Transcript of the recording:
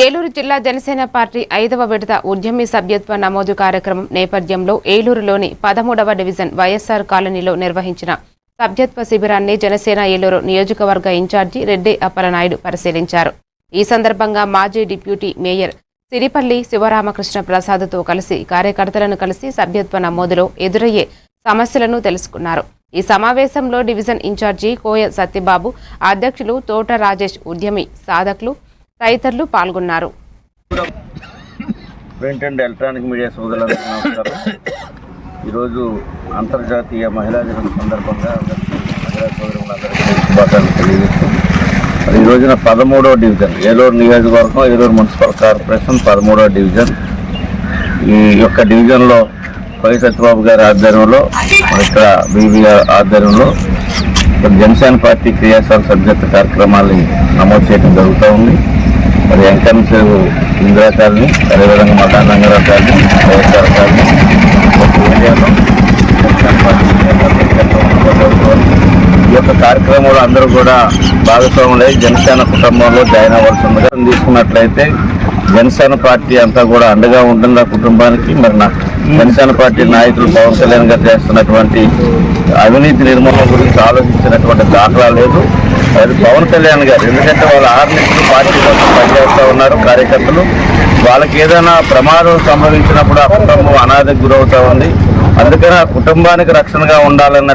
ఏలూరు జిల్లా జనసేన పార్టీ 5వ విడత ఉద్యమి సభ్యత్వ నమోదు కార్యక్రమం నేపథ్యంలో ఏలూరులోని 13వ డివిజన్ వైఎస్ఆర్ కాలనీలో నిర్వహించిన సభ్యత్వ శిబిరాన్ని జనసేన ఏలూరు నియోజకవర్గ ఇన్ఛార్జి రెడ్డి అప్పలనాయుడు పరిశీలించారు. ఈ సందర్భంగా మాజీ డిప్యూటీ మేయర్ సిరిపల్లి శివరామకృష్ణ ప్రసాద్తో కలిసి కార్యకర్తలను కలిసి సభ్యత్వ నమోదులో ఎదురయ్యే సమస్యలను తెలుసుకున్నారు. ఈ సమావేశంలో డివిజన్ ఇన్ఛార్జి కోయ సత్యబాబు, అధ్యక్షులు తోట రాజేష్, ఉద్యమి సాధకులు తదితరులు పాల్గొన్నారు. ప్రింట్ అండ్ ఎలక్ట్రానిక్ మీడియా సోదరులందరికీ నమస్కారం. ఈరోజు అంతర్జాతీయ మహిళా దినం సందర్భంగా మహిళా సోదరులందరికీ శుభాకాంక్షలు తెలియజేస్తుంది. ఈ రోజున 13వ డివిజన్ ఏలూరు నియోజకవర్గం, ఏలూరు మున్సిపల్ కార్పొరేషన్ 13వ డివిజన్. ఈ యొక్క డివిజన్లో కోయ సత్యబాబు గారి ఆధ్వర్యంలో, ఇక్కడ బీబీ ఆధ్వర్యంలో జనసేన పార్టీ క్రియాశీల సభ్యత్వ కార్యక్రమాన్ని నమోదు చేయడం జరుగుతూ ఉంది. మరి ఎంకన్స్ ఇందిరా కాలనీ, అదేవిధంగా మకాన్ రంగారావు కాలనీ, వైఎస్ఆర్ కాలనీ ఏరియాలో జనసేన పార్టీ ఈ యొక్క కార్యక్రమంలో అందరూ కూడా భాగస్వాములై జనసేన కుటుంబంలో జాయిన్ అవ్వాల్సిందిగా తీసుకున్నట్లయితే జనసేన పార్టీ అంతా కూడా అండగా ఉంటుంది ఆ కుటుంబానికి. మరి జనసేన పార్టీ నాయకులు పవన్ కళ్యాణ్ గారు చేస్తున్నటువంటి అవినీతి నిర్మూలన గురించి ఆలోచించినటువంటి దాఖలా లేదు. అది పవన్ కళ్యాణ్ గారు, ఎందుకంటే వాళ్ళు 6 నెలలు పార్టీ కోసం పనిచేస్తూ ఉన్నారు. కార్యకర్తలు వాళ్ళకి ఏదైనా ప్రమాదం సంభవించినప్పుడు ఆ కుటుంబం అనాథకు గురవుతూ ఉంది. అందుకని ఆ కుటుంబానికి రక్షణగా ఉండాలన్న